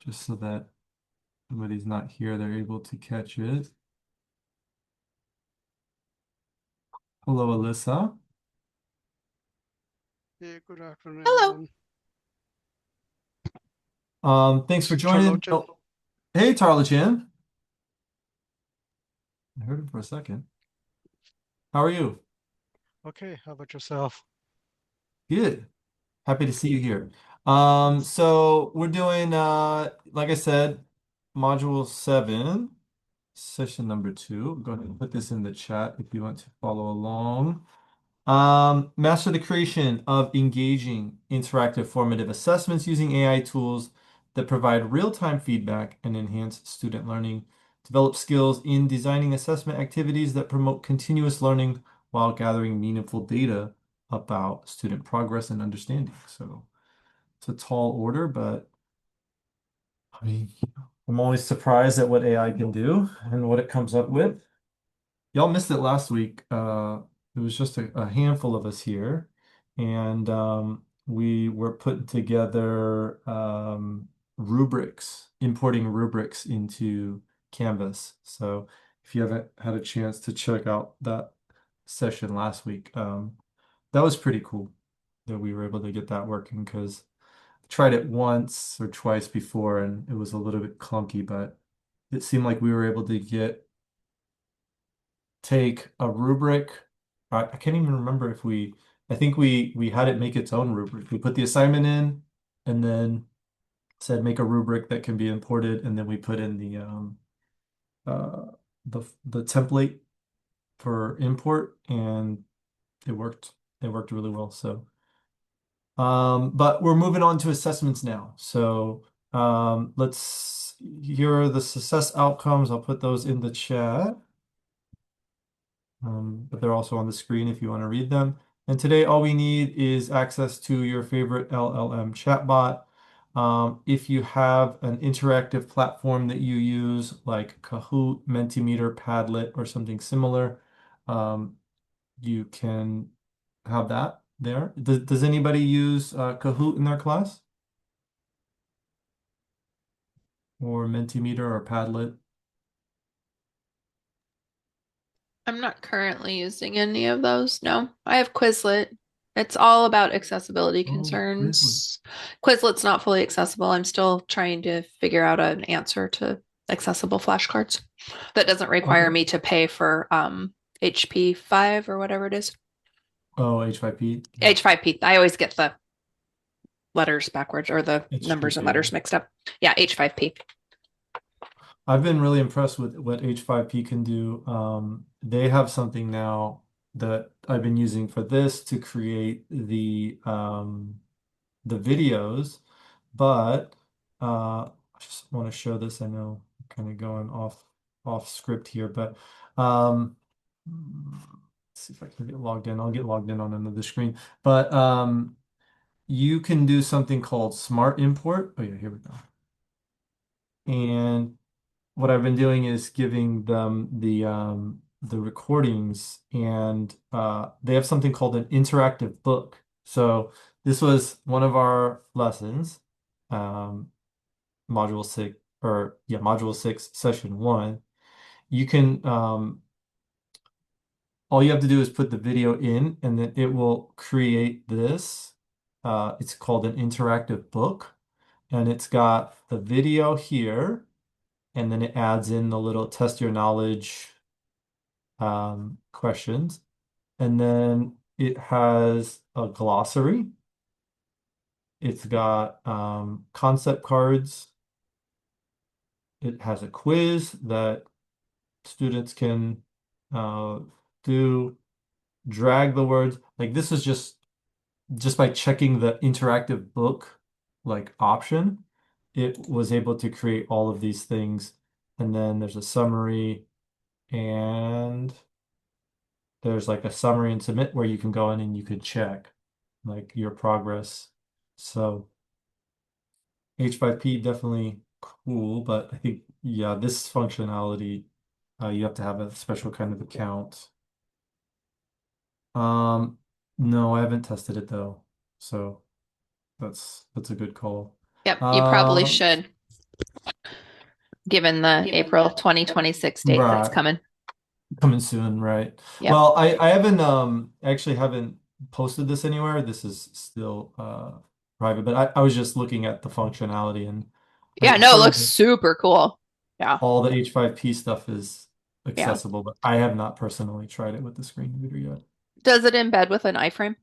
just so that somebody's not here, they're able to catch it. Hello, Alyssa. Hey, good afternoon, Hello. everyone. Thanks This for is joining. Charlotte. Oh, hey, Tarla Chan. I heard him for a second. How are you? Okay, how about yourself? Good. Happy to see you here. So we're doing like I said, module 7, session number 2. Go ahead and put this in the chat if you want to follow along. Master the creation of engaging interactive formative assessments using AI tools that provide real-time feedback and enhance student learning. Develop skills in designing assessment activities that promote continuous learning while gathering meaningful data about student progress and understanding. So it's a tall order, but I mean, I'm always surprised at what AI can do and what it comes up with. Y'all missed it last week. It was just a handful of us here, and we were putting together rubrics, importing rubrics into Canvas. So if you haven't had a chance to check out that session last week, that was pretty cool that we were able to get that working because I tried it once or twice before and it was a little bit clunky, but it seemed like we were able to take a rubric. I can't even remember if I think we had it make its own rubric. We put the assignment in and then said make a rubric that can be imported, and then we put in uh the template for import, and it worked. It worked really well. So but we're moving on to assessments now. So let's here are the success outcomes. I'll put those in the chat. But they're also on the screen if you want to read them. And today, all we need is access to your favorite LLM chatbot. If you have an interactive platform that you use, like Kahoot, Mentimeter, Padlet, or something similar, you can have that there. Does anybody use Kahoot in their class or Mentimeter or Padlet? I'm not currently using any of those. No, I have Quizlet. It's all about accessibility Oh, Quizlet. concerns. Quizlet's not fully accessible. I'm still trying to figure out an answer to accessible flashcards that doesn't require Okay. me to pay for HP 5 or whatever it is. Oh, H5P. Yeah. H5P. I always get the letters backwards or the numbers and HTTP. Yeah. letters mixed up. Yeah, H5P. I've been really impressed with what H5P can do. They have something now that I've been using for this to create the videos, but I just want to show this. I know I'm kind of going off script here, but let's see if I can get logged in. I'll get logged in on another screen. But you can do something called Smart Import. Oh yeah, here we go. And what I've been doing is giving them the recordings, and they have something called an interactive book. So this was one of our lessons, um, module 6, or yeah, module 6, session 1. You can all you have to do is put the video in, and then it will create this. It's called an interactive book, and it's got the video here, and then it adds in the little test your knowledge questions. And then it has a glossary. It's got concept cards. It has a quiz that students can uh, do, drag the words. Like this is just by checking the interactive book like option, it was able to create all of these things. And then there's a summary, and there's like a summary and submit where you can go in and you could check like your progress. So H5P definitely cool, but I think yeah, this functionality you have to have a special kind of account. Um, no, I haven't tested it though, so that's a good call. Yep, you probably Um, should. given the April 2026 date that's Right. coming. Coming soon, right? Yep. Well, I haven't actually haven't posted this anywhere. This is still private, but I was just looking at the functionality and Yeah, I no, it heard looks that super cool. Yeah. all the H5P stuff is Yeah. accessible, but I have not personally tried it with the screen reader yet. Does it embed with an iframe?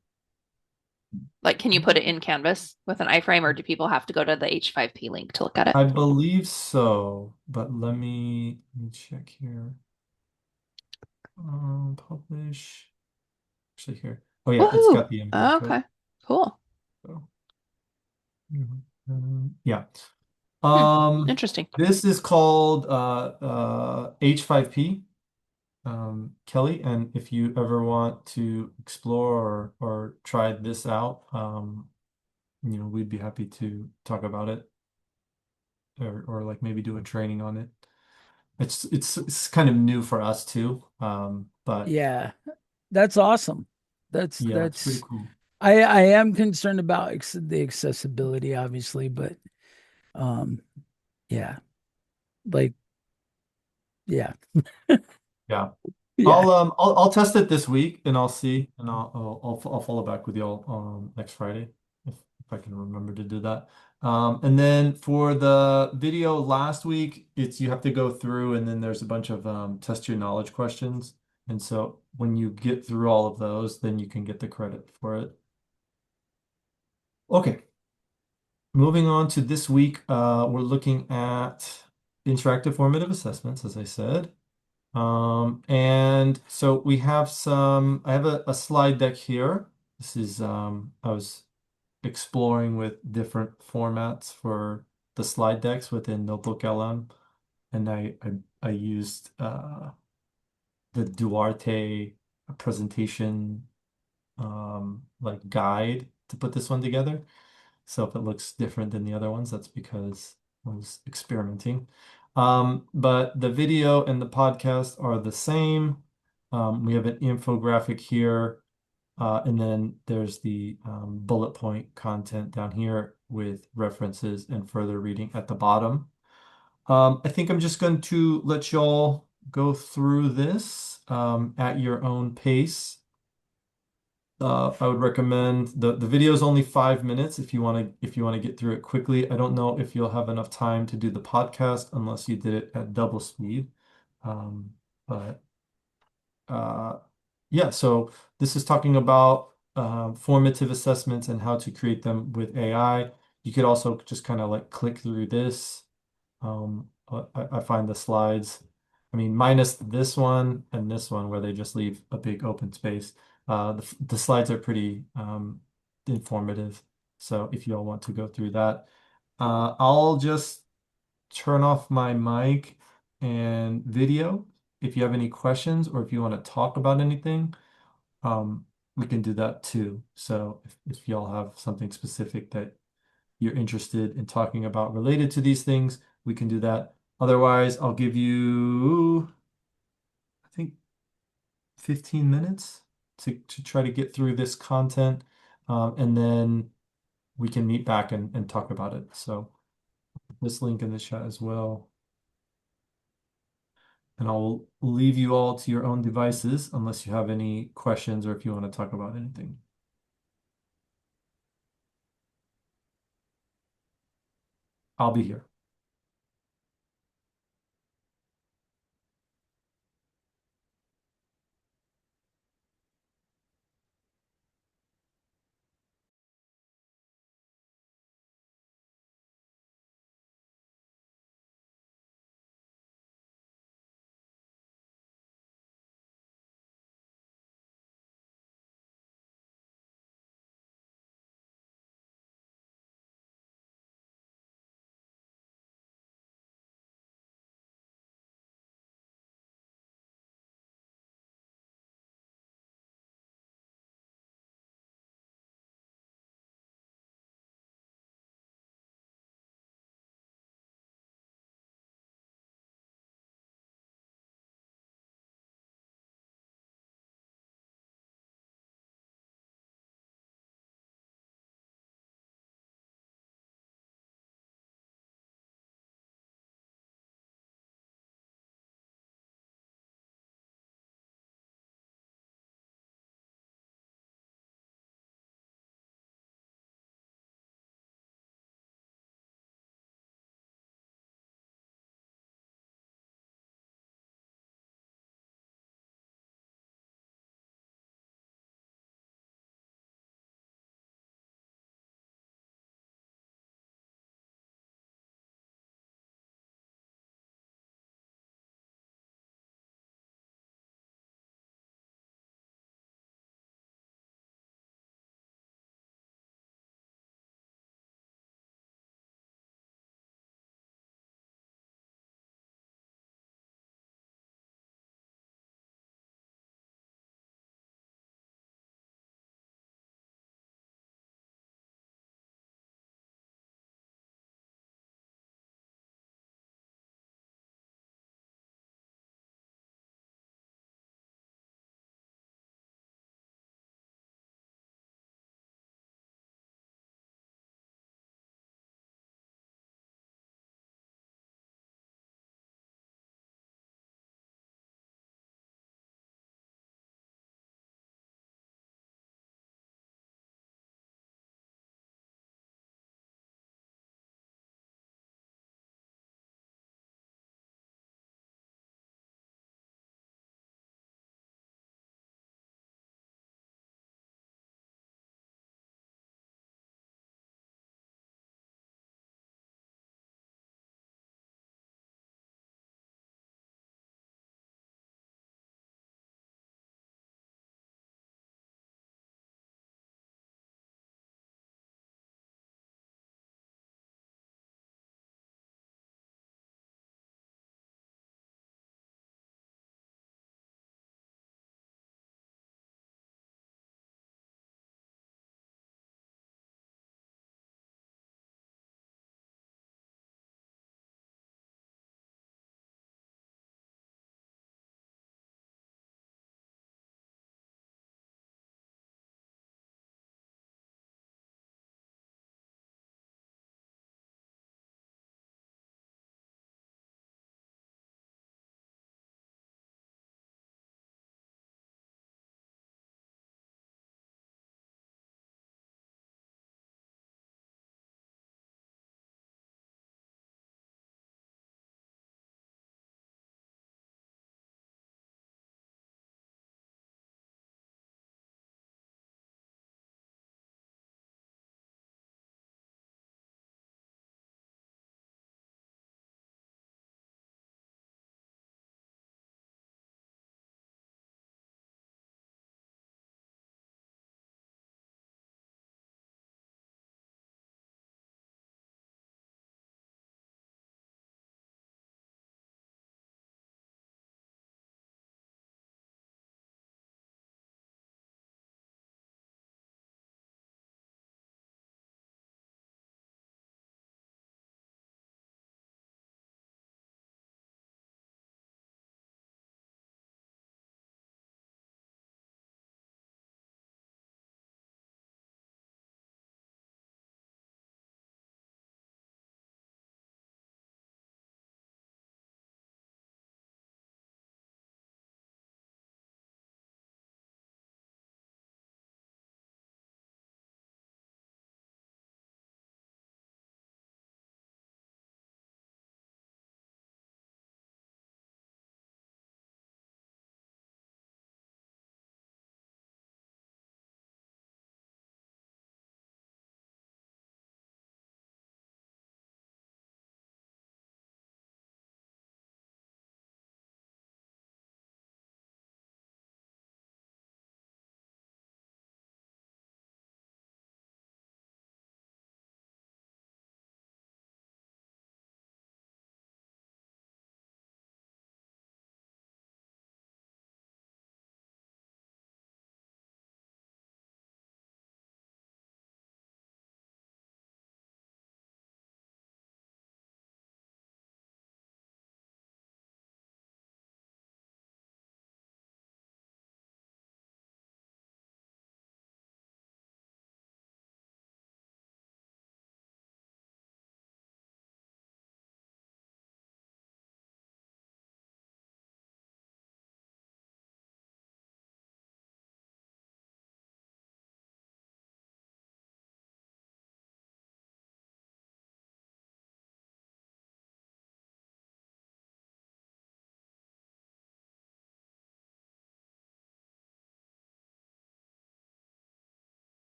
Like, can you put it in Canvas with an iframe, or do people have to go to the H5P link to look at it? I believe so, but let me check here. Publish. Actually here. Oh yeah, it's Woohoo! got the embed code. Okay, cool. So, yeah. Hmm. Um, Interesting. this is called H5P, Kelly, and if you ever want to explore or try this out, we'd be happy to talk about it or like maybe do a training on it. It's kind of new for us too. But Yeah, that's awesome. That's yeah, it's pretty that's cool. I am concerned about the accessibility, obviously, but um, yeah, like yeah, Yeah. yeah. I'll test it this week and I'll see and I'll follow back with y'all next Friday if I can remember to do that. And then for the video last week, it's you have to go through and then there's a bunch of test your knowledge questions. And so when you get through all of those, then you can get the credit for it. Okay, moving on to this week, we're looking at interactive formative assessments, as I said. And so we have I have a slide deck here. This is, I was exploring with different formats for the slide decks within Notebook LM. And I used, the Duarte presentation, like guide to put this one together. So if it looks different than the other ones, that's because I was experimenting. But the video and the podcast are the same. We have an infographic here, and then there's the bullet point content down here with references and further reading at the bottom. I think I'm just going to let y'all go through this at your own pace. I would recommend the video is only 5 minutes if you want to get through it quickly. I don't know if you'll have enough time to do the podcast unless you did it at double speed. Um, but yeah, so this is talking about formative assessments and how to create them with AI. You could also just kind of like click through this. I find the slides, I mean, minus this one and this one where they just leave a big open space. The slides are pretty informative. So if you all want to go through that, I'll just turn off my mic and video. If you have any questions or if you want to talk about anything, um, we can do that too. So if y'all have something specific that you're interested in talking about related to these things, we can do that. Otherwise, I'll give you, I think, 15 minutes to try to get through this content. And then we can meet back and talk about it. So this link in the chat as well. And I'll leave you all to your own devices unless you have any questions or if you want to talk about anything. I'll be here.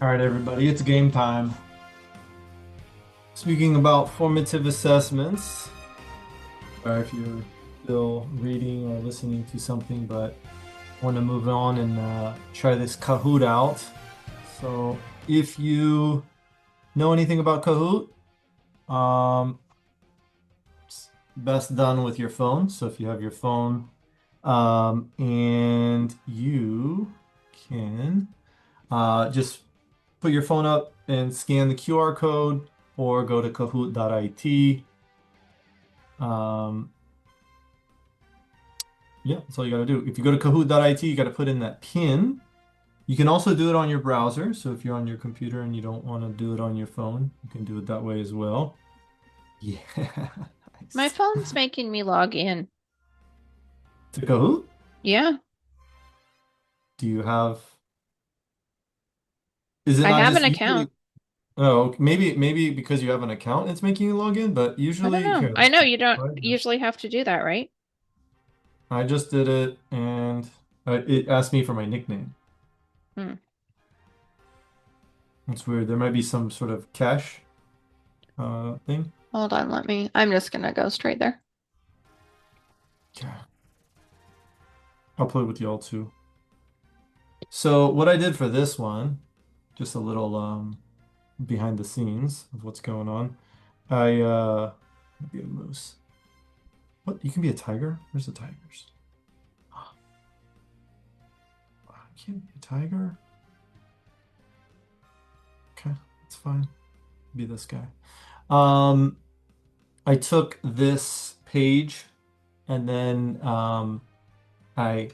All right, everybody, it's game time. Speaking about formative assessments, or if you're still reading or listening to something, but want to move on and try this Kahoot out. So if you know anything about Kahoot, it's best done with your phone. So if you have your phone, and you can just put your phone up and scan the QR code or go to kahoot.it. Yeah, that's all you got to do. If you go to kahoot.it, you got to put in that PIN. You can also do it on your browser. So if you're on your computer and you don't want to do it on your phone, you can do it that way as well. Yeah. My Nice. phone's making me log in. To Kahoot? Yeah, Do you have... Is it I not have just an usually... account. Oh, maybe because you have an account, it's making you log in, but I don't usually know. here, I let's know see. you don't usually have to do that, right? I just did it and it asked me for my nickname. Hmm. It's weird. There might be some sort of cache thing. Hold on, I'm just gonna go straight there. Okay. I'll play with y'all too. So what I did for this one, just a little behind the scenes of what's going on. I be a moose. What? You can be a tiger? Where's the tigers? I can't be a tiger. Okay, that's fine. Be this guy. I took this page and then I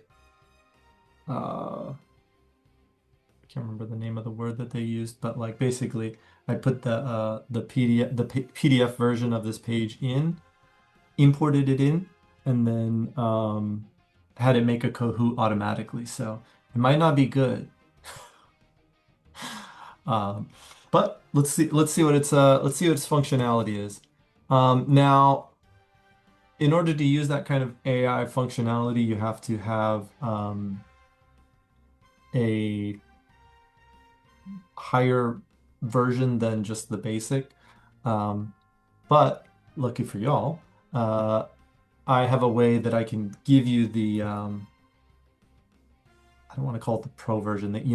can't remember the name of the word that they used, but like basically I put the PDF version of this page in, imported it in, and then had it make a Kahoot automatically. So it might not be good. Um, but let's see what its functionality is. Now in order to use that kind of AI functionality, you have to have a higher version than just the basic. But lucky for y'all, I have a way that I can give you the I don't want to call it the pro version. That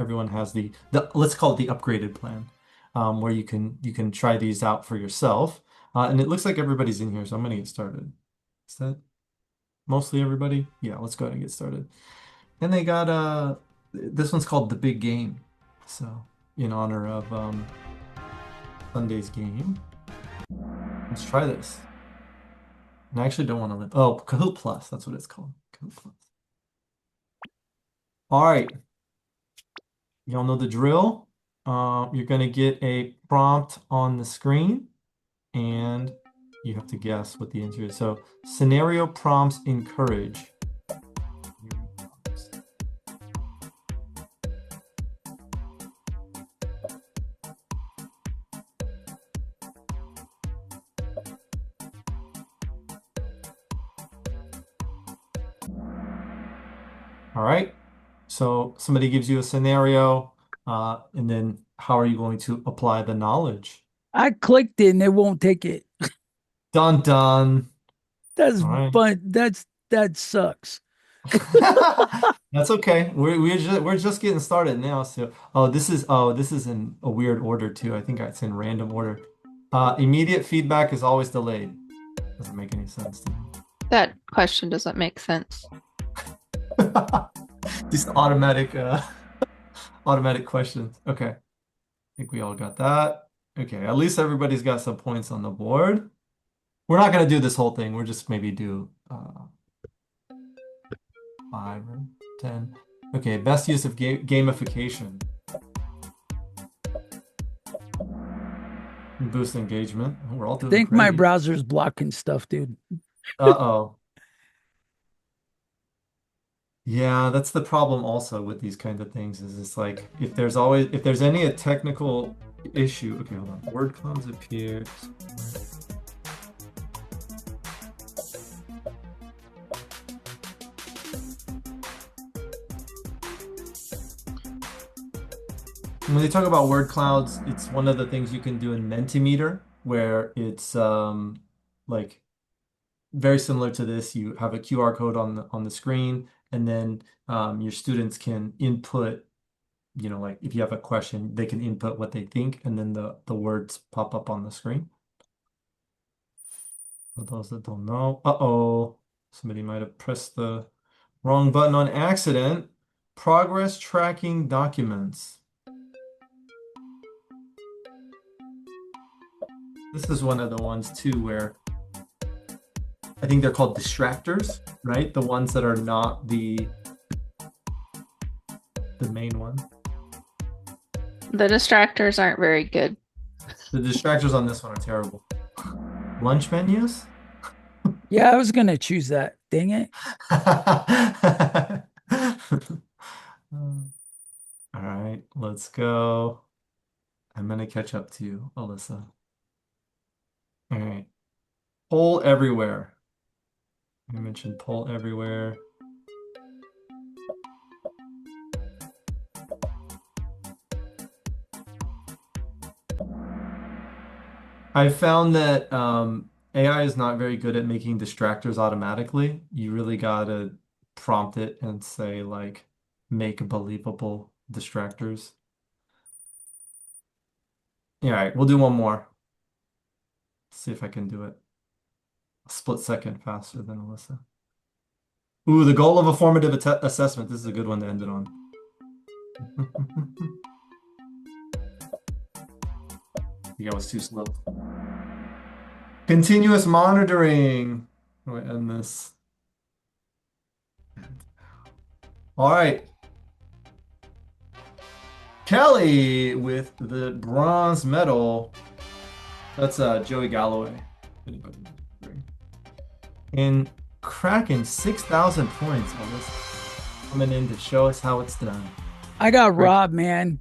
everyone has the let's call it the upgraded plan, where you can try these out for yourself. And it looks like everybody's in here, so I'm gonna get started. Is that mostly everybody? Yeah, let's go ahead and get started. And they got this one's called The Big Game. So in honor of Sunday's game. Let's try this. And I actually don't want to live. Oh, Kahoot Plus, that's what it's called. Kahoot Plus. All right. Y'all know the drill. You're gonna get a prompt on the screen and you have to guess what the answer is. So scenario prompts encourage. All right. So somebody gives you a scenario, and then how are you going to apply the knowledge? I clicked it and it won't take it. Dun dun. That's All right. fun. That sucks. That's okay. We're just getting started now. So this is in a weird order too. I think it's in random order. Immediate feedback is always delayed. Doesn't make any sense to me. That question doesn't make sense. These automatic questions. Okay. I think we all got that. Okay, at least everybody's got some points on the board. We're not gonna do this whole thing. We're just maybe do 5 or 10. Okay, best use of gamification. Boost engagement. We're all I doing think my great. browser's blocking stuff, dude. Uh-oh. Yeah, that's the problem also with these kinds of things is it's like if there's any a technical issue. Okay, hold on. Word clones appear. When they talk about word clouds, it's one of the things you can do in Mentimeter, where it's like very similar to this. You have a QR code on the screen, and then your students can input, like if you have a question, they can input what they think, and then the words pop up on the screen. For those that don't know, uh-oh, somebody might have pressed the wrong button on accident. Progress tracking documents. This is one of the ones too where I think they're called distractors, right? The ones that are not the main one. The distractors aren't very good. The distractors on this one are terrible. Lunch menus? Yeah, I was gonna choose that. Dang it. All right, let's go. I'm gonna catch up to you, Alyssa. All right. Poll everywhere. I mentioned poll everywhere. I found that AI is not very good at making distractors automatically. You really gotta prompt it and say like, make believable distractors. Yeah, all right, we'll do one more. See if I can do it a split second faster than Alyssa. Ooh, the goal of a formative assessment. This is a good one to end it on. I think I was too slow. Continuous monitoring. How do I end this? All right. Kelly with the bronze medal. That's Joey Galloway. And cracking 6,000 points on this, coming in to show us how it's done. I got Great. robbed, man.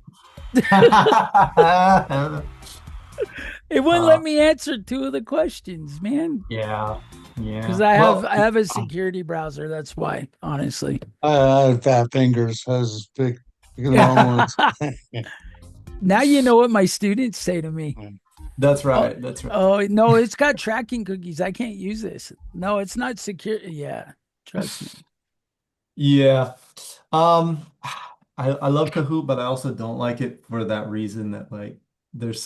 Yeah, It wouldn't let me answer two of the questions, man. yeah. Because Well, I have a security browser. That's why, honestly. I have fat fingers, as big, long ones. Now you know what my students say to me. that's Oh, right. That's right. oh no, it's got tracking cookies. I can't use this. No, it's not secure. Yeah, trust me. Yeah. Um, I love Kahoot, but I also don't like it for that reason that like there's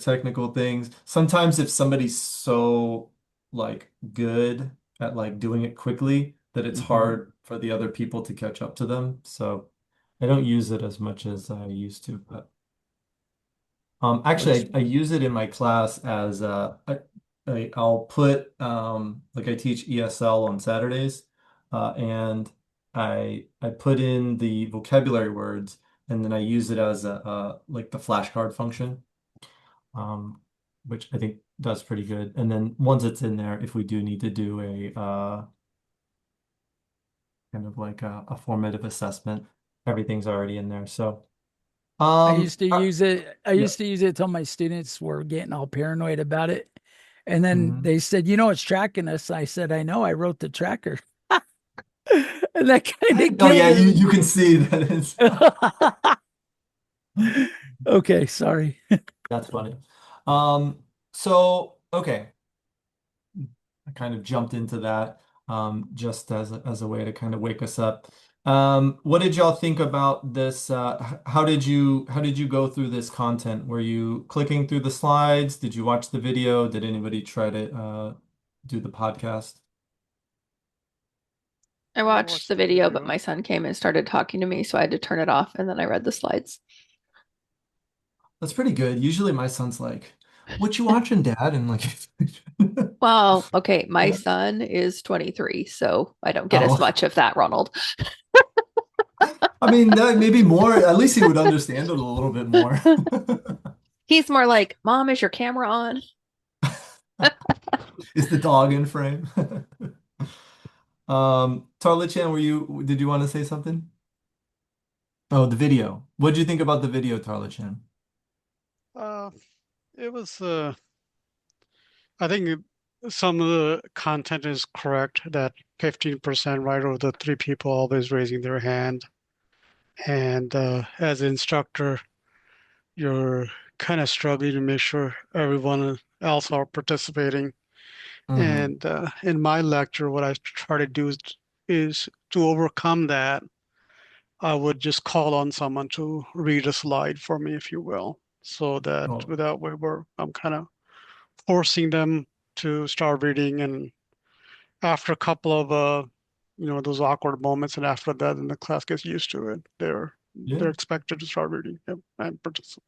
technical things. Sometimes if somebody's so like good at like doing it quickly that it's Mhm. hard for the other people to catch up to them. So I don't use it as much as I used to, but Works. actually, I use it in my class as I'll put like I teach ESL on Saturdays, and I put in the vocabulary words, and then I use it as a like the flashcard function, um, which I think does pretty good. And then once it's in there, if we do need to do a kind of like a formative assessment, everything's already in there. So I used to uh, use it. I yeah. used to use it till my students were getting all paranoid about it. And then Mhm. they said, it's tracking us. I said, I know, I wrote the tracker. And that kind of Oh killed yeah, you it. you can see that it's Okay, sorry. that's funny. So okay, I kind of jumped into that just as a way to kind of wake us up. What did y'all think about this? How did you go through this content? Were you clicking through the slides? Did you watch the video? Did anybody try to do the podcast? I I watched watched the the video, but video. my son came and started talking to me, so I had to turn it off and then I read the slides. That's pretty good. Usually my son's like, "What you watching, Dad?" And like, Well, okay, my son is 23, so I don't get as oh. much of that, Ronald. I mean, maybe more. At least he would understand it a little bit more. He's more like, Mom, is your camera on? Is the dog in frame? Tarla-chan, did you want to say something? Oh, the video. What did you think about the video, Tarla-chan? Uh, it was, I think some of the content is correct that 15% right or the three people always raising their hand. And as an instructor, you're kind of struggling to make sure everyone else are participating. Hmm. And in my lecture, what I try to do is to overcome that. I would just call on someone to read a slide for me, if you will, so that Oh, without I'm kind of forcing them to start reading. And after a couple of those awkward moments, and after that, then the class gets used to it. yeah. They're expected to start reading, yep, and participate.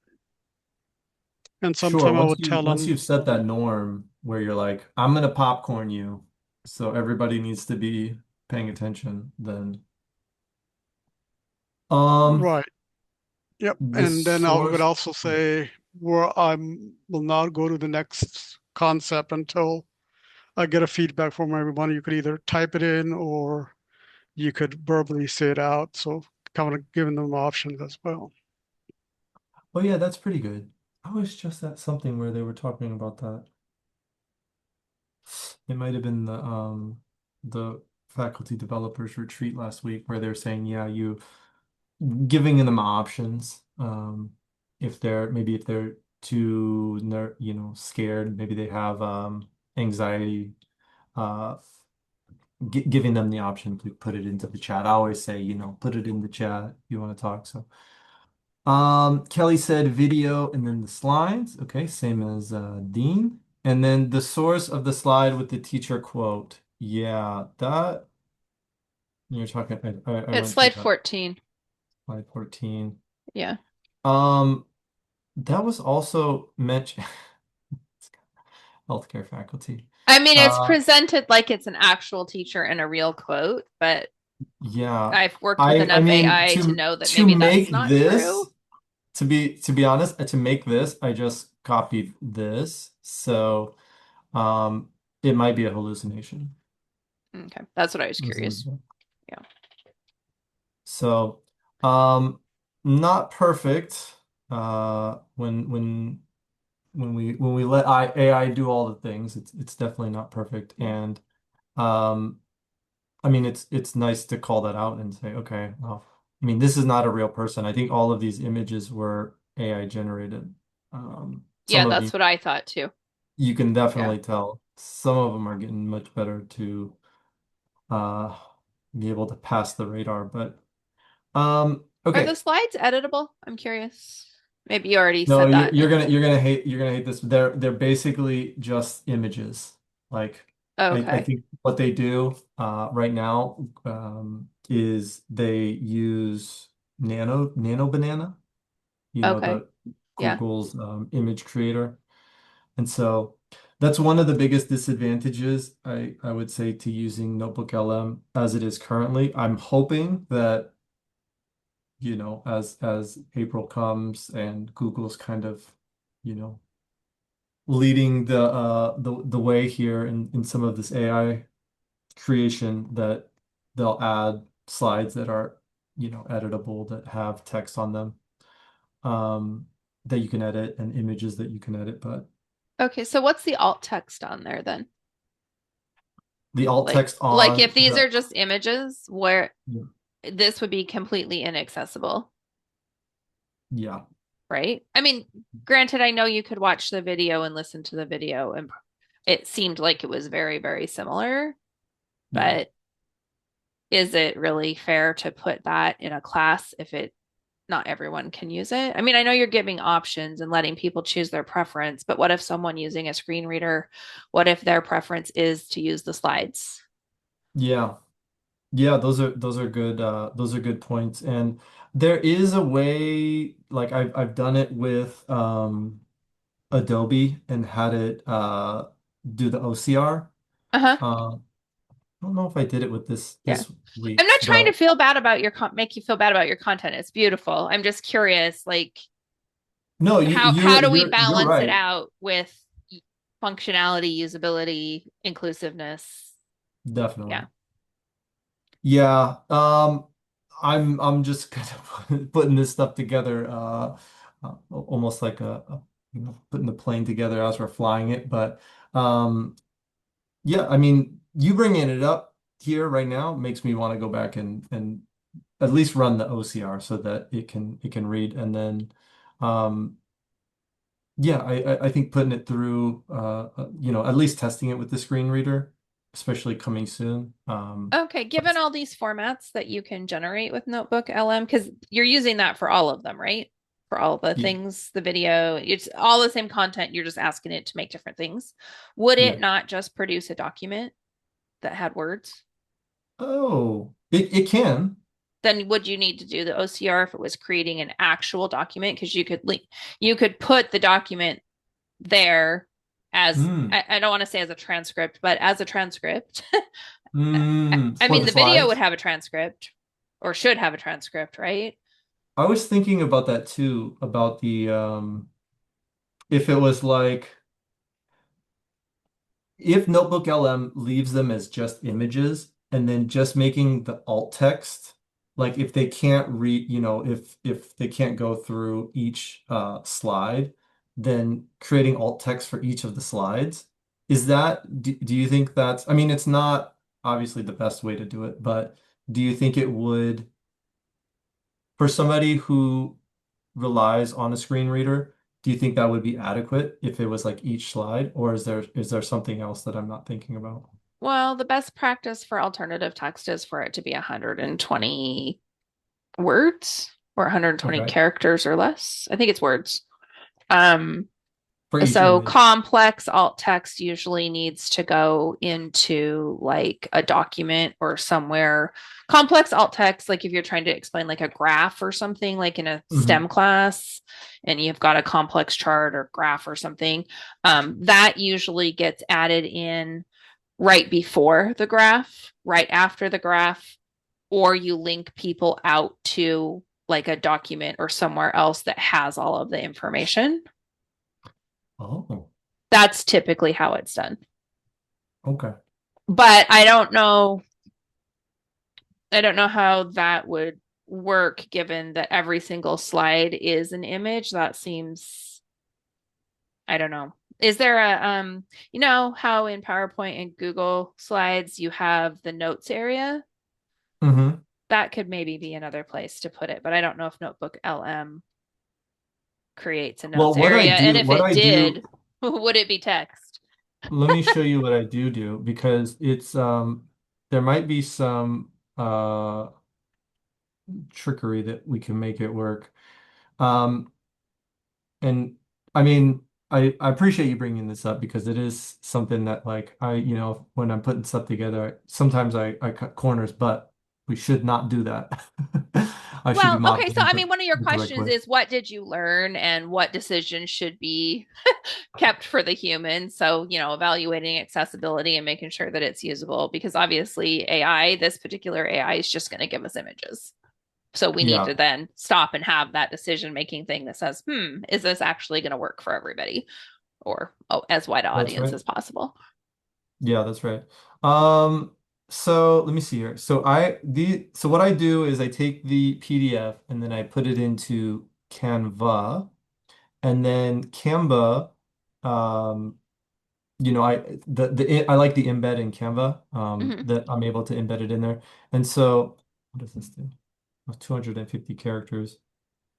And Sure. sometime I would tell Once them, you've set that norm where you're like, I'm gonna popcorn you, so everybody needs to be paying attention, then um right, yep. the And then I would source. also say where will not go to the next concept until I get a feedback from everyone. You could either type it in or you could verbally say it out. So kind of giving them options as well. Oh yeah, that's pretty good. I was just at something where they were talking about that. It might have been the faculty developers retreat last week where they're saying, yeah, you giving them options. If they're maybe if they're too scared, maybe they have anxiety, uh gi giving them the option to put it into the chat. I always say, put it in the chat if you want to talk. So Kelly said video and then the slides. Okay, same as Dean. And then the source of the slide with the teacher quote. Yeah, that you're talking. I It's went to slide that 14. slide 14. Yeah. Um, that was also mentioned healthcare faculty. I mean, it's Uh, presented like it's an actual teacher and a real quote, but yeah. I've worked with I enough mean AI to know that to maybe that's make not true. this to be honest, to make this, I just copied this. So it might be a hallucination. Okay, that's what I was This is- curious. Yeah. So um not perfect when we let AI do all the things, it's definitely not perfect. And um I mean it's nice to call that out and say, okay, well, I mean this is not a real person. I think all of these images were AI generated. Some Yeah, of that's what I thought too. you can Yeah. definitely tell some of them are getting much better to uh be able to pass the radar. But Are the okay. slides editable? I'm curious. Maybe you already No, said that. you're gonna hate this. They're basically just images. Like I Okay. think what they do right now is they use Nano Banana, Okay. the Yeah. Google's image creator. And so that's one of the biggest disadvantages I would say to using Notebook LM as it is currently. I'm hoping that as April comes and Google's kind of, you know, leading the way here in some of this AI creation, that they'll add slides that are, editable, that have text on them, that you can edit, and images that you can edit. But Okay, so what's the alt text on there then? the alt Like text like if on these the are just images where yeah, this would be completely inaccessible, yeah, right? I mean, granted, I know you could watch the video and listen to the video and it seemed like it was very, very similar, yeah. but is it really fair to put that in a class if it not everyone can use it? I mean, I know you're giving options and letting people choose their preference, but what if someone using a screen reader, what if their preference is to use the slides? Yeah. Yeah, those are good points. And there is a way, like I've done it with Adobe and had it do the OCR. Uh-huh. I don't know if I did it with this Yeah. this I'm week's, not trying to but feel bad about your make you feel bad about your content. It's beautiful. I'm just curious, like no, how do we you're balance it right. out with functionality, usability, inclusiveness? Definitely. Yeah. Yeah. I'm just kind of putting this stuff together, almost like putting the plane together as we're flying it. But um yeah, I mean, you bringing it up here right now makes me want to go back and at least run the OCR so that it can read. And then Yeah, I think putting it through, at least testing it with the screen reader, especially coming soon. Okay, given all these formats that you can generate with Notebook LM, because you're using that for all of them, right? For all the Yeah, things, the video, it's all the same content. You're just asking it to make different things. Would yeah. it not just produce a document that had words? Oh, it can. Then would you need to do the OCR if it was creating an actual document? Because you could put the document there as Mm, I don't want to say as a transcript, but as a transcript. I for mean, the the video would slides. have a transcript or should have a transcript, right? I was thinking about that too, about the if it was like if Notebook LM leaves them as just images and then just making the alt text, like if they can't read, if they can't go through each slide, then creating alt text for each of the slides. Do you think that's, I mean, it's not obviously the best way to do it, but do you think it would, for somebody who relies on a screen reader, do you think that would be adequate if it was like each slide, or is there something else that I'm not thinking about? Well, the best practice for alternative text is for it to be 120 words or 120 Okay. characters or less. I think it's words. Um, For each so image. complex alt text usually needs to go into like a document or somewhere. Complex alt text, like if you're trying to explain like a graph or something, like in a Hmm. STEM class, and you've got a complex chart or graph or something, that usually gets added in right before the graph, right after the graph, or you link people out to like a document or somewhere else that has all of the information. Oh, That's typically how it's done. okay. But I don't know how that would work given that every single slide is an image. That seems, I don't know. Is there a you know how in PowerPoint and Google Slides you have the notes area? Hmm. That could maybe be another place to put it, but I don't know if Notebook LM creates a Well, notes area. And if what it I do, did, would it be text? let me show you what I do because it's there might be some trickery that we can make it work. Um And I mean, I appreciate you bringing this up because it is something that like when I'm putting stuff together, sometimes I cut corners, but we should not do that. I should be Well, okay, so modeling I mean, one of your the correct questions way. is what did you learn and what decisions should be kept for the human? So, evaluating accessibility and making sure that it's usable because obviously AI, this particular AI is just going to give us images. So we need to Yeah, then stop and have that decision making thing that says, is this actually going to work for everybody or as wide an that's audience right. as possible? Yeah, that's right. Um, so let me see here. So what I do is I take the PDF and then I put it into Canva, and then Canva, um, I like the embed in Canva, Mm-hmm. that I'm able to embed it in there. And so what does this do? Oh, 250 characters.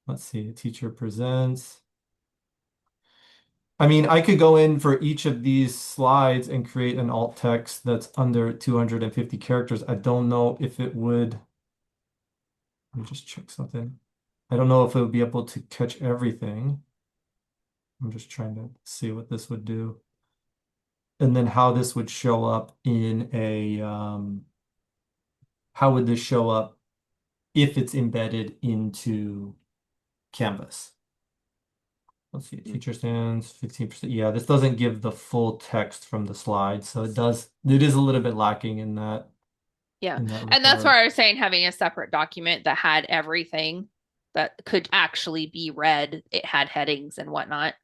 Let's see. Teacher presents. I mean, I could go in for each of these slides and create an alt text that's under 250 characters. I don't know if it would. Let me just check something. I don't know if it would be able to catch everything. I'm just trying to see what this would do. And then how this would show up in how would this show up if it's embedded into Canvas? Let's see, teacher stands 15%. Yeah, this doesn't give the full text from the slide, so it is a little bit lacking Yeah. in that And that's why regard. I was saying having a separate document that had everything that could actually be read, it had headings and whatnot,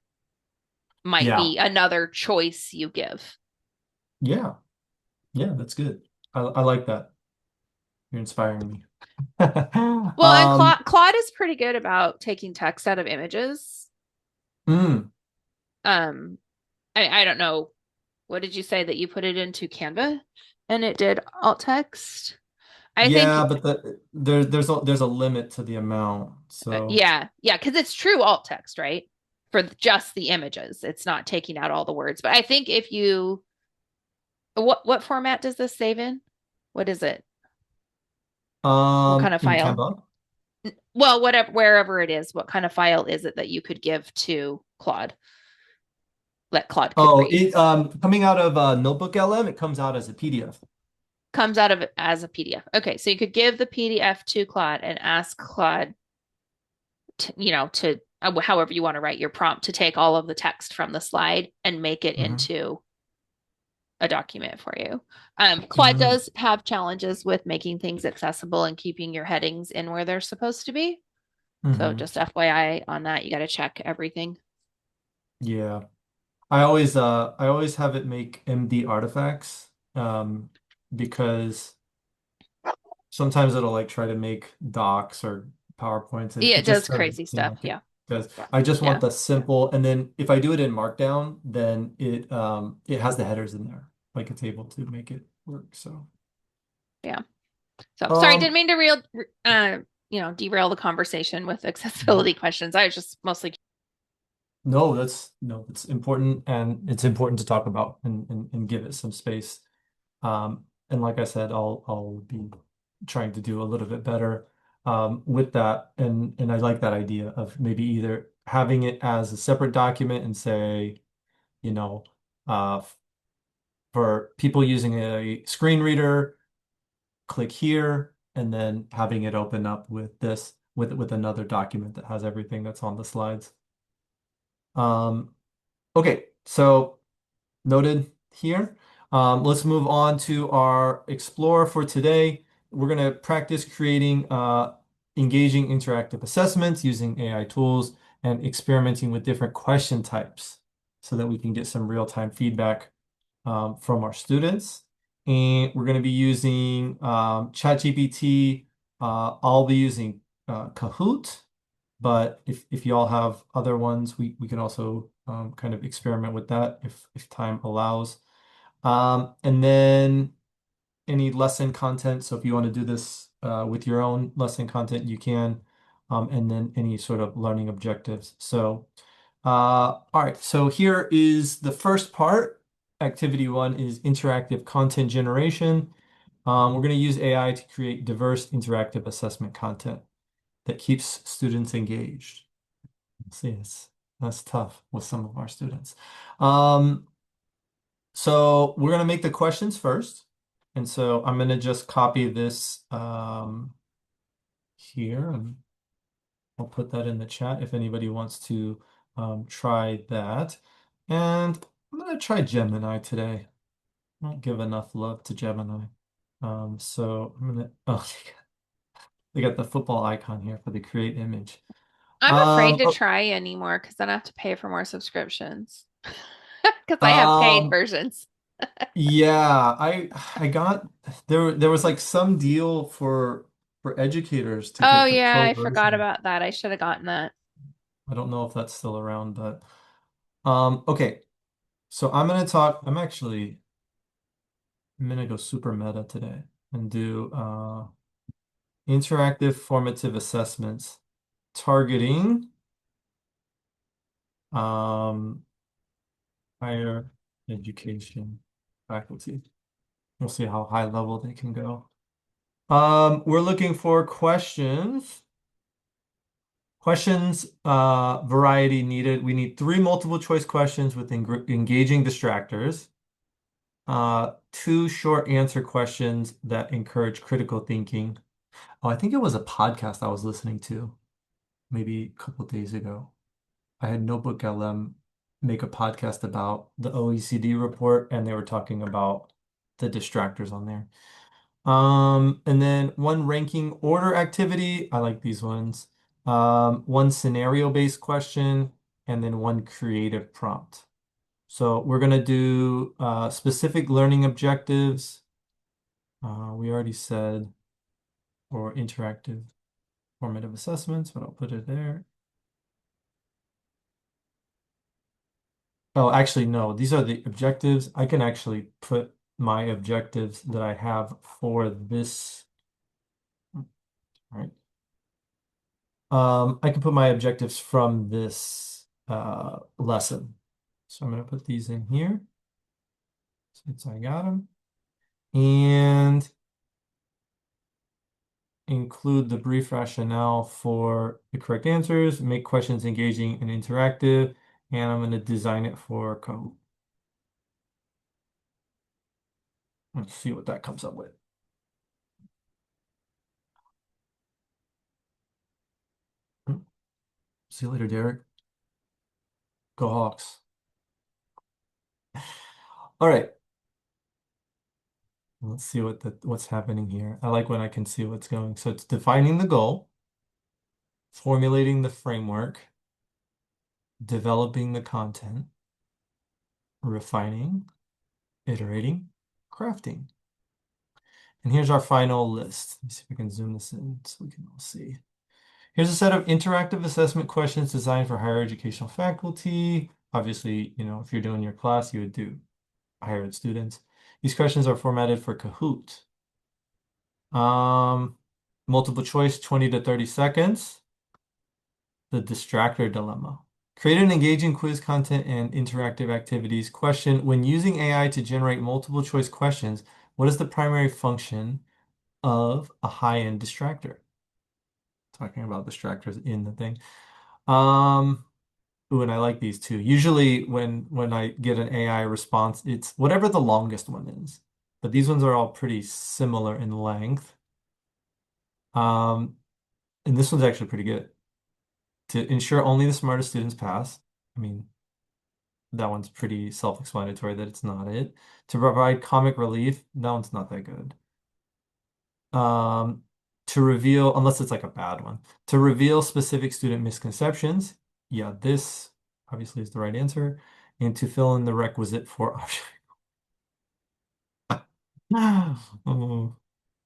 might Yeah. be another choice you give. Yeah. Yeah, that's good. I like that. You're inspiring me. Well, and Claude is pretty good about taking text out of images. Mm, Um, I don't know. What did you say that you put it into Canva and it did alt text? I Yeah, think but there's a limit to the amount. So yeah, because it's true alt text, right? For just the images. It's not taking out all the words. But I think if you what format does this save in? What is it? What kind of in file? Canva. Well, whatever, wherever it is, what kind of file is it that you could give to Claude? That Claude could Oh, read. it coming out of Notebook LM, it comes out as a PDF. Comes out of it as a PDF. Okay, so you could give the PDF to Claude and ask Claude to however you want to write your prompt to take all of the text from the slide and make it Hmm. into a document for you. Claude Mm. does have challenges with making things accessible and keeping your headings in where they're supposed to be. So Hmm. just FYI on that, you got to check everything. Yeah. I always have it make MD artifacts because sometimes it'll like try to make docs or PowerPoints and Yeah, it it just does doesn't crazy seem stuff. like it Yeah. does. I just want Yeah. the simple, and then if I do it in Markdown, then it has the headers in there. Like it's able to make it work. So Yeah. So sorry, didn't um mean to derail the conversation with accessibility questions. I was just mostly no, it's important and it's important to talk about and give it some space. And like I said, I'll be trying to do a little bit better with that. And I like that idea of maybe either having it as a separate document and say, you know, for people using a screen reader, click here, and then having it open up with this with another document that has everything that's on the slides. Um, okay, so noted here. Let's move on to our Explorer for today. We're going to practice creating engaging interactive assessments using AI tools and experimenting with different question types so that we can get some real-time feedback from our students. And we're going to be using ChatGPT. I'll be using Kahoot, but if you all have other ones, we can also kind of experiment with that if time allows. And then any lesson content. So if you want to do this with your own lesson content, you can. And then any sort of learning objectives. So, all right. So here is the first part. Activity one is interactive content generation. We're going to use AI to create diverse interactive assessment content that keeps students engaged. See, that's tough with some of our students. Um, so we're gonna make the questions first. And so I'm gonna just copy this here and I'll put that in the chat if anybody wants to try that. And I'm gonna try Gemini today. I don't give enough love to Gemini. So I'm gonna oh they got the football icon here for the create image. I'm afraid Um, to oh, try anymore because then I have to pay for more subscriptions. Because I have paid um, versions. Yeah, I got there was like some deal for educators to Oh get the yeah, pro I forgot version. about that. I should have gotten that. I don't know if that's still around, but okay. So I'm gonna go super meta today and do interactive formative assessments targeting um higher education faculty. We'll see how high level they can go. We're looking for questions. Questions variety needed. We need three multiple choice questions with engaging distractors. Two short answer questions that encourage critical thinking. Oh, I think it was a podcast I was listening to maybe a couple of days ago. I had Notebook LM make a podcast about the OECD report, and they were talking about the distractors on there. And then one ranking order activity. I like these ones. One scenario-based question, and then one creative prompt. So we're gonna do specific learning objectives. We already said, or interactive formative assessments, but I'll put it there. Oh, actually, no, these are the objectives. I can actually put my objectives that I have for this All right. I can put my objectives from this lesson. So I'm going to put these in here since I got them. And include the brief rationale for the correct answers, make questions engaging and interactive, and I'm going to design it for Kahoot. Let's see what that comes up with. See you later, Derek. Go Hawks. All right. Let's see what's happening here. I like when I can see what's going. So it's defining the goal, formulating the framework, developing the content, refining, iterating, crafting. And here's our final list. Let me see if we can zoom this in so we can all see. Here's a set of interactive assessment questions designed for higher educational faculty. Obviously, if you're doing your class, you would do higher ed students. These questions are formatted for Kahoot. Multiple choice, 20 to 30 seconds. The distractor dilemma. Create an engaging quiz content and interactive activities. Question, when using AI to generate multiple choice questions, what is the primary function of a high-end distractor? Talking about distractors in the thing. Ooh, and I like these too. Usually when I get an AI response, it's whatever the longest one is. But these ones are all pretty similar in length. And this one's actually pretty good. To ensure only the smartest students pass. I mean, that one's pretty self-explanatory that it's not it. To provide comic relief, that one's not that good. To reveal, unless it's like a bad one, to reveal specific student misconceptions. Yeah, this obviously is the right answer. And to fill in the requisite for option. Oh,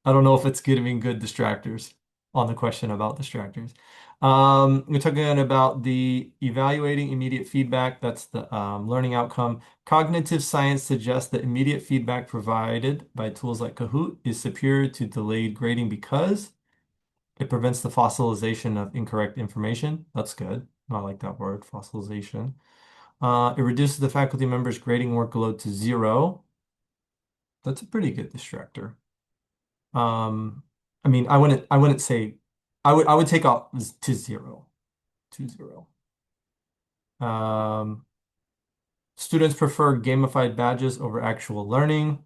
I don't know if it's giving good distractors on the question about distractors. We're talking about the evaluating immediate feedback. That's the learning outcome. Cognitive science suggests that immediate feedback provided by tools like Kahoot is superior to delayed grading because it prevents the fossilization of incorrect information. That's good. I like that word, fossilization. It reduces the faculty members' grading workload to 0. That's a pretty good distractor. I mean, I wouldn't say I would take off to 0. To 0. Um, Students prefer gamified badges over actual learning.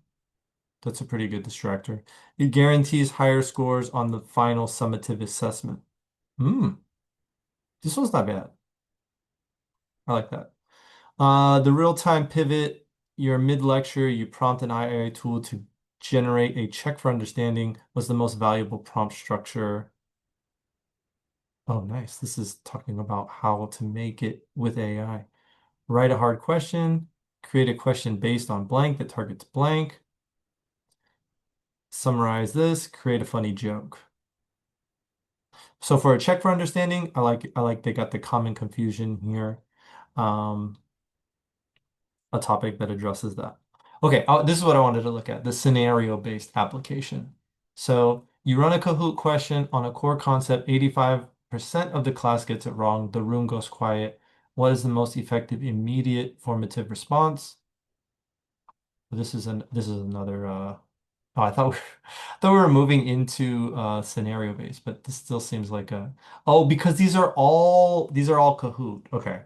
That's a pretty good distractor. It guarantees higher scores on the final summative assessment. This one's not bad. I like that. The real-time pivot, your mid-lecture, you prompt an AI tool to generate a check for understanding. Was the most valuable prompt structure? Oh, nice. This is talking about how to make it with AI. Write a hard question, create a question based on blank that targets blank. Summarize this, create a funny joke. So for a check for understanding, I like they got the common confusion here. A topic that addresses that. Okay, this is what I wanted to look at, the scenario-based application. So you run a Kahoot question on a core concept, 85% of the class gets it wrong, the room goes quiet. What is the most effective immediate formative response? This is another oh, I thought I thought we were moving into scenario based, but this still seems like a oh, because these are all Kahoot. Okay.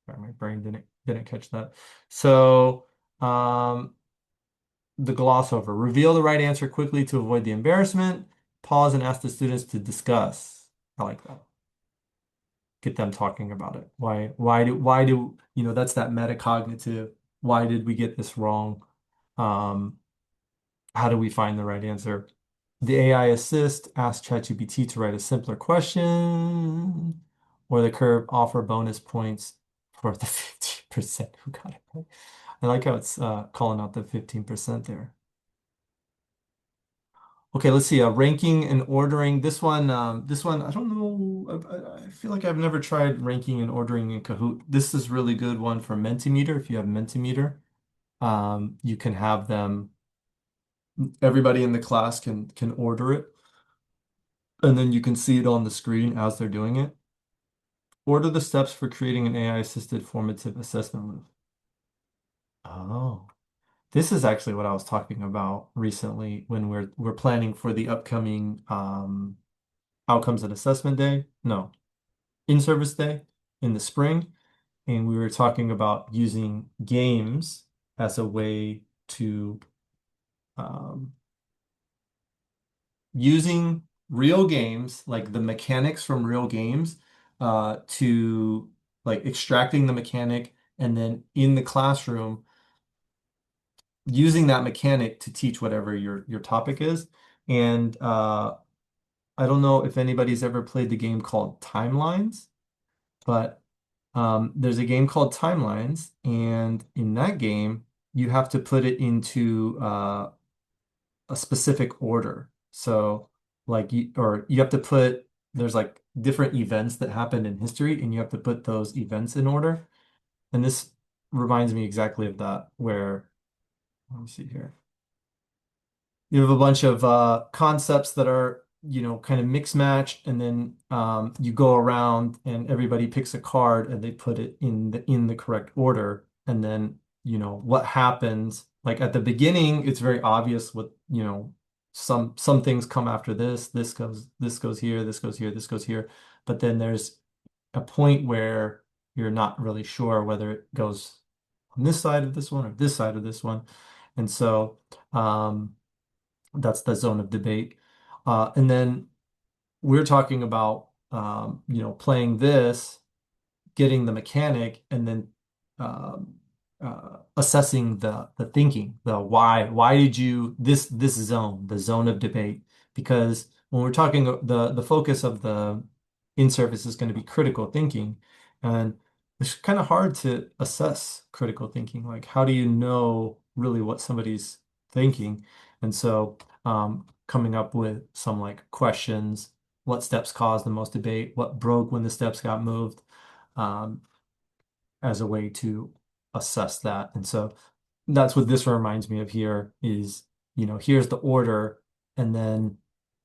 Sorry, my brain didn't catch that. So the gloss over. Reveal the right answer quickly to avoid the embarrassment. Pause and ask the students to discuss. I like that. Get them talking about it. Why do that's that metacognitive. Why did we get this wrong? Um, how do we find the right answer? The AI assist, ask ChatGPT to write a simpler question, or the curve offer bonus points for the 15% who got it right. I like how it's calling out the 15% there. Okay, let's see. Ranking and ordering. This one, I don't know. I feel like I've never tried ranking and ordering in Kahoot. This is really good one for Mentimeter. If you have Mentimeter, you can have them. Everybody in the class can order it. and then you can see it on the screen as they're doing it. What are the steps for creating an AI-assisted formative assessment loop? Oh, this is actually what I was talking about recently when we're planning for the upcoming outcomes and assessment day. No, in-service day in the spring. And we were talking about using games as a way to um, using real games, like the mechanics from real games, to like extracting the mechanic and then in the classroom using that mechanic to teach whatever your topic is. And I don't know if anybody's ever played the game called Timelines, but there's a game called Timelines, and in that game, you have to put it into a specific order. So, like, you have to put there's like different events that happened in history, and you have to put those events in order. And this reminds me exactly of that, where let me see here. You have a bunch of concepts that are, kind of mix match, and then you go around and everybody picks a card and they put it in the correct order. And then, what happens, like at the beginning, it's very obvious what, some things come after this. This goes here, this goes here, this goes here. But then there's a point where you're not really sure whether it goes on this side of this one or this side of this one. And so that's the zone of debate. And then we're talking about, playing this, getting the mechanic, and then um, assessing the thinking, the why. Why did you this zone, the zone of debate? Because when we're talking, the focus of the in-service is going to be critical thinking, and it's kind of hard to assess critical thinking. Like, how do you know really what somebody's thinking? And so, coming up with some like questions: what steps caused the most debate? What broke when the steps got moved? Um, as a way to assess that. And so that's what this reminds me of here is, here's the order, and then,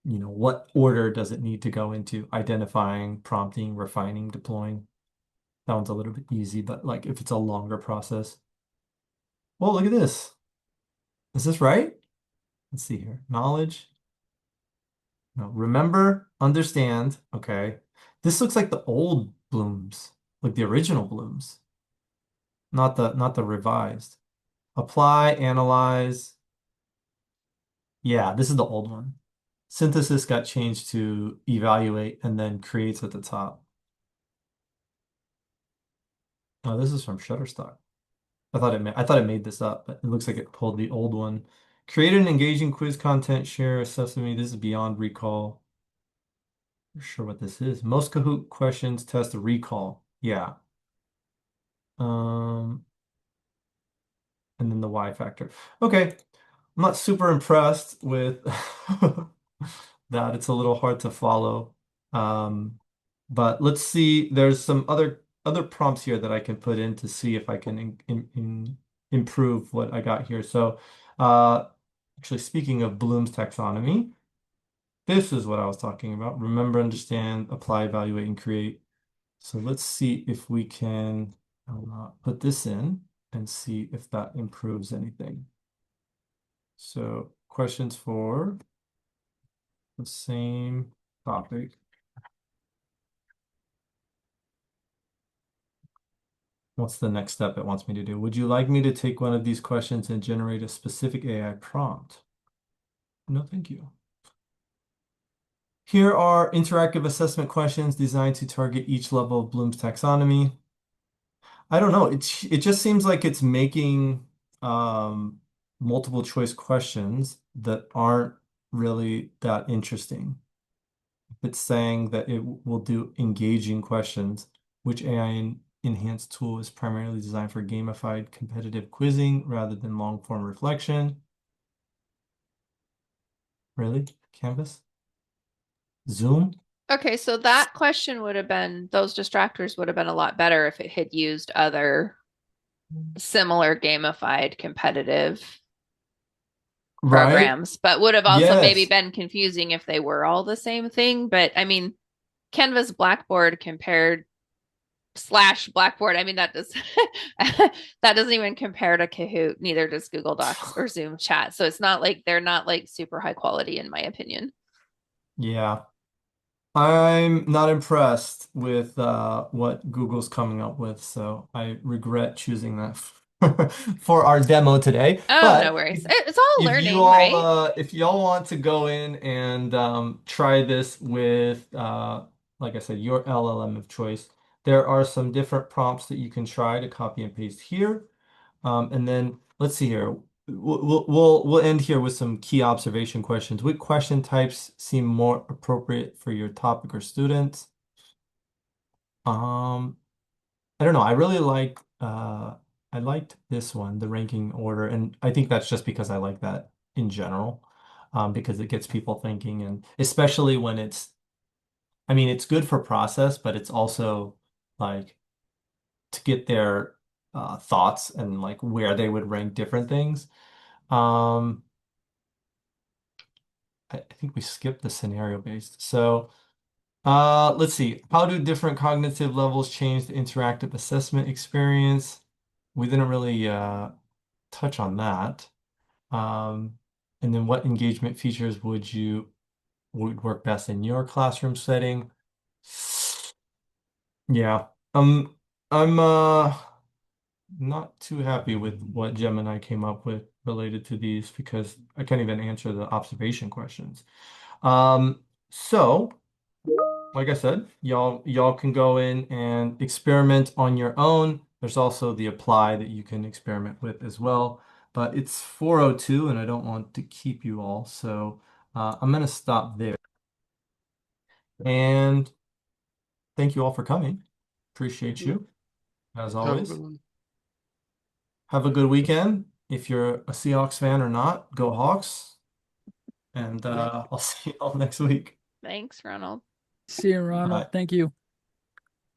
what order does it need to go into? Identifying, prompting, refining, deploying. That one's a little bit easy, but like if it's a longer process. Well, look at this. Is this right? Let's see here. Knowledge. No, remember, understand. Okay. This looks like the old blooms, like the original blooms, not the revised. Apply, analyze. Yeah, this is the old one. Synthesis got changed to evaluate and then creates at the top. Oh, this is from Shutterstock. I thought it made this up, but it looks like it pulled the old one. Create an engaging quiz content, share Sesame. This is beyond recall. Not sure what this is. Most Kahoot questions test recall. Yeah. Um, and then the Y factor. Okay. I'm not super impressed with that. It's a little hard to follow. Um, but let's see. There's some other prompts here that I can put in to see if I can improve what I got here. So, actually, speaking of Bloom's taxonomy, this is what I was talking about. Remember, understand, apply, evaluate, and create. So let's see if we can put this in and see if that improves anything. So questions for the same topic. What's the next step it wants me to do? Would you like me to take one of these questions and generate a specific AI prompt? No, thank you. Here are interactive assessment questions designed to target each level of Bloom's taxonomy. I don't know. It just seems like it's making multiple choice questions that aren't really that interesting. It's saying that it will do engaging questions, which AI enhanced tool is primarily designed for gamified competitive quizzing rather than long form reflection. Really? Canvas? Zoom? Okay, so that question would have been, those distractors would have been a lot better if it had used other similar gamified competitive Right? programs, but would have also maybe Yes. been confusing if they were all the same thing. But I mean, Canvas Blackboard compared slash Blackboard, I mean that does that doesn't even compare to Kahoot, neither does Google Docs or Zoom chat. So it's not like they're not like super high quality in my opinion. Yeah. I'm not impressed with what Google's coming up with, so I regret choosing that for our demo today. Oh, no But worries. It's all if you learning, all right? if y'all want to go in and try this with like I said, your LLM of choice, there are some different prompts that you can try to copy and paste here. And then let's see here. We'll end here with some key observation questions. What question types seem more appropriate for your topic or students? Um, I don't know. I liked this one, the ranking order, and I think that's just because I like that in general, because it gets people thinking, and especially when I mean, it's good for process, but it's also like to get their thoughts and like where they would rank different things. Um, I think we skipped the scenario based. So, let's see. How do different cognitive levels change the interactive assessment experience? We didn't really touch on that. Um, and then what engagement features would work best in your classroom setting? Yeah. I'm not too happy with what Gemini came up with related to these because I can't even answer the observation questions. So like I said, y'all can go in and experiment on your own. There's also the apply that you can experiment with as well. But it's 4:02 and I don't want to keep you all, so I'm gonna stop there. And thank you all for coming. Appreciate Mhm. you, as Have a good always. one. Have a good weekend. If you're a Seahawks fan or not, go Hawks. And Yeah. I'll see you all next week. Thanks, Ronald. See you, Ronald. Bye. Thank you.